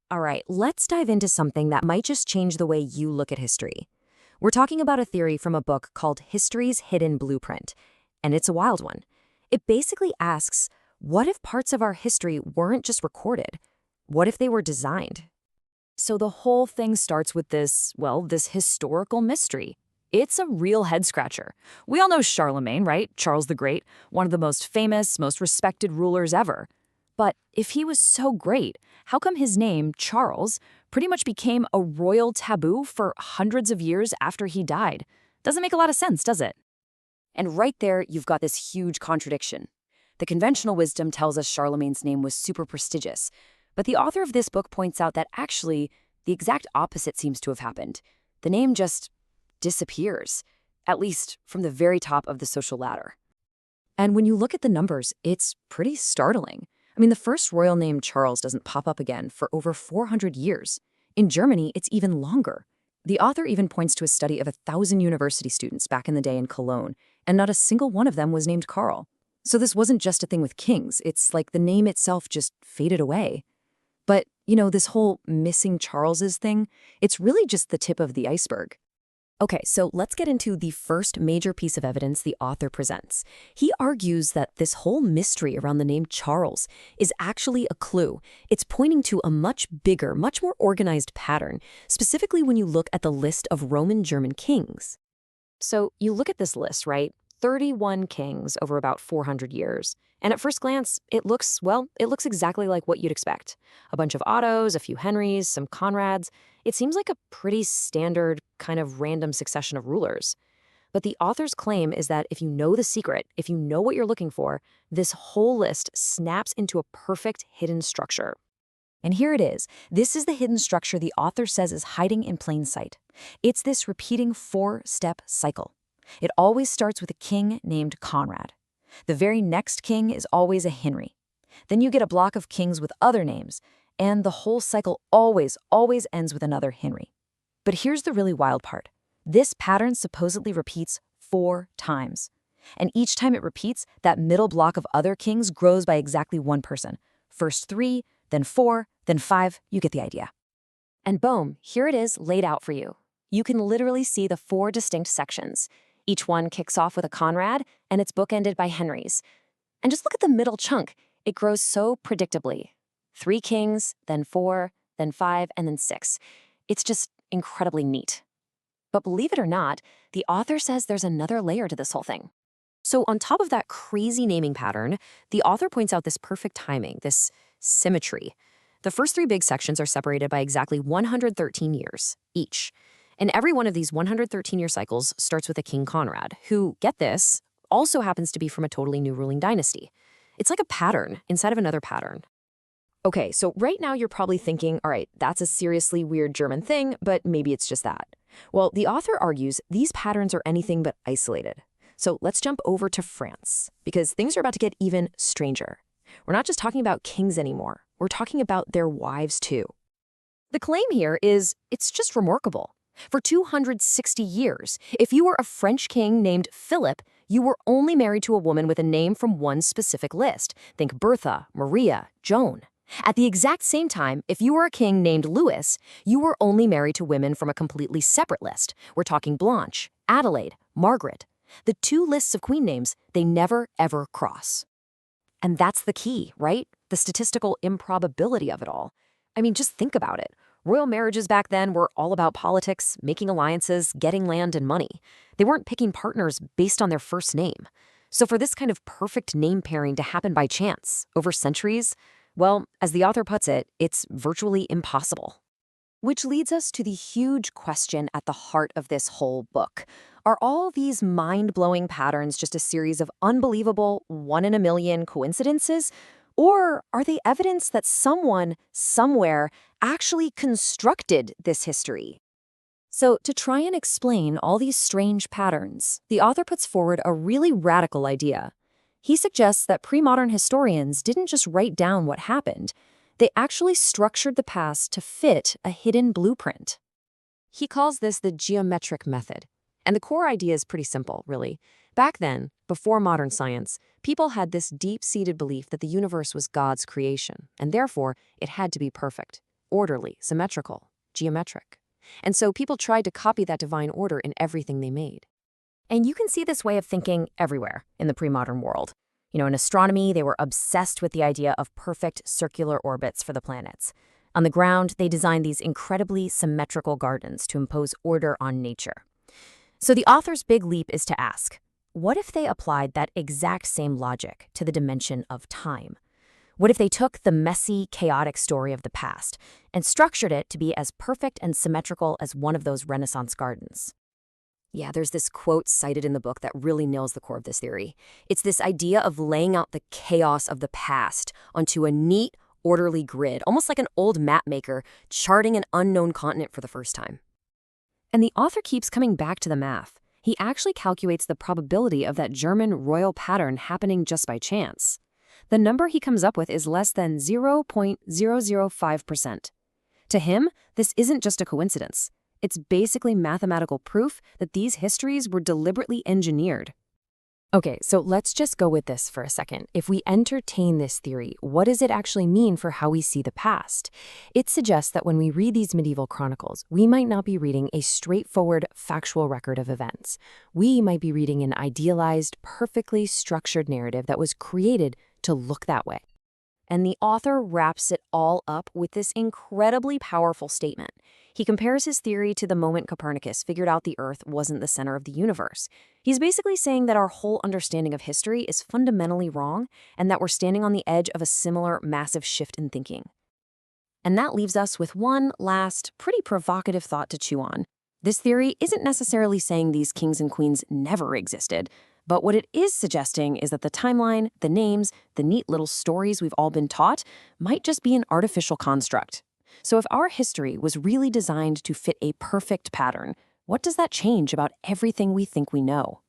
All right, let's dive into something that might just change the way you look at history. We're talking about a theory from a book called History's Hidden Blueprint, and it's a wild one. It basically asks, what if parts of our history weren't just recorded? What if they were designed? So the whole thing starts with this historical mystery. It's a real head-scratcher. We all know Charlemagne, right? Charles the Great, one of the most famous, most respected rulers ever. But if he was so great, how come his name, Charles, pretty much became a royal taboo for hundreds of years after he died? Doesn't make a lot of sense, does it? And right there, you've got this huge contradiction. The conventional wisdom tells us Charlemagne's name was super prestigious, but the author of this book points out that actually, the exact opposite seems to have happened. The name just disappears, at least from the very top of the social ladder. And when you look at the numbers, it's pretty startling. I mean, the first royal name Charles doesn't pop up again for over 400 years. In Germany, it's even longer. The author even points to a study of 1,000 university students back in the day in Cologne, and not a single one of them was named Karl. So this wasn't just a thing with kings, it's like the name itself just faded away. But, this whole missing Charleses thing, it's really just the tip of the iceberg. Okay, so let's get into the first major piece of evidence the author presents. He argues that this whole mystery around the name Charles is actually a clue. It's pointing to a much bigger, much more organized pattern, specifically when you look at the list of Roman German kings. So you look at this list, right? 31 kings over about 400 years. And at first glance, it looks exactly like what you'd expect. A bunch of Ottos, a few Henrys, some Conrads. It seems like a pretty standard, kind of random succession of rulers. But the author's claim is that if you know the secret, if you know what you're looking for, this whole list snaps into a perfect hidden structure. And here it is. This is the hidden structure the author says is hiding in plain sight. It's this repeating 4-step cycle. It always starts with a king named Conrad. The very next king is always a Henry. Then you get a block of kings with other names, and the whole cycle always ends with another Henry. But here's the really wild part. This pattern supposedly repeats 4 times. And each time it repeats, that middle block of other kings grows by exactly one person. First 3, then 4, then 5, you get the idea. And boom, here it is laid out for you. You can literally see the 4 distinct sections. Each one kicks off with a Conrad, and it's bookended by Henrys. And just look at the middle chunk. It grows so predictably. 3 kings, then 4, then 5, and then 6. It's just incredibly neat. But believe it or not, the author says there's another layer to this whole thing. So on top of that crazy naming pattern, the author points out this perfect timing, this symmetry. The first 3 big sections are separated by exactly 113 years each. And every one of these 113-year cycles starts with a King Conrad, who, get this, also happens to be from a totally new ruling dynasty. It's like a pattern inside of another pattern. Okay, so right now you're probably thinking, all right, that's a seriously weird German thing, but maybe it's just that. Well, the author argues these patterns are anything but isolated. So let's jump over to France, because things are about to get even stranger. We're not just talking about kings anymore. We're talking about their wives, too. The claim here is it's just remarkable. For 260 years, if you were a French king named Philip, you were only married to a woman with a name from one specific list. Think Bertha, Maria, Joan. At the exact same time, if you were a king named Louis, you were only married to women from a completely separate list. We're talking Blanche, Adelaide, Margaret. The 2 lists of queen names, they never, ever cross. And that's the key, right? The statistical improbability of it all. I mean, just think about it. Royal marriages back then were all about politics, making alliances, getting land and money. They weren't picking partners based on their first name. So for this kind of perfect name pairing to happen by chance, over centuries, well, as the author puts it, it's virtually impossible. Which leads us to the huge question at the heart of this whole book. Are all these mind-blowing patterns just a series of unbelievable, 1-in-a-million coincidences? Or are they evidence that someone, somewhere, actually constructed this history? So to try and explain all these strange patterns, the author puts forward a really radical idea. He suggests that pre-modern historians didn't just write down what happened, they actually structured the past to fit a hidden blueprint. He calls this the geometric method. And the core idea is pretty simple, really. Back then, before modern science, people had this deep-seated belief that the universe was God's creation, and therefore, it had to be perfect. orderly, symmetrical, geometric. And so people tried to copy that divine order in everything they made. And you can see this way of thinking everywhere in the pre-modern world. In astronomy, they were obsessed with the idea of perfect circular orbits for the planets. On the ground, they designed these incredibly symmetrical gardens to impose order on nature. So the author's big leap is to ask, what if they applied that exact same logic to the dimension of time? What if they took the messy, chaotic story of the past and structured it to be as perfect and symmetrical as one of those Renaissance gardens? Yeah, there's this quote cited in the book that really nails the core of this theory. It's this idea of laying out the chaos of the past onto a neat, orderly grid, almost like an old map maker charting an unknown continent for the first time. And the author keeps coming back to the math. He actually calculates the probability of that German royal pattern happening just by chance. The number he comes up with is less than 0.005%. To him, this isn't just a coincidence. It's basically mathematical proof that these histories were deliberately engineered. Okay, so let's just go with this for a second. If we entertain this theory, what does it actually mean for how we see the past? It suggests that when we read these medieval chronicles, we might not be reading a straightforward, factual record of events. We might be reading an idealized, perfectly structured narrative that was created to look that way. And the author wraps it all up with this incredibly powerful statement. He compares his theory to the moment Copernicus figured out the Earth wasn't the center of the universe. He's basically saying that our whole understanding of history is fundamentally wrong and that we're standing on the edge of a similar massive shift in thinking. And that leaves us with one last, pretty provocative thought to chew on. This theory isn't necessarily saying these kings and queens never existed, but what it is suggesting is that the timeline, the names, the neat little stories we've all been taught might just be an artificial construct. So if our history was really designed to fit a perfect pattern, what does that change about everything we think we know?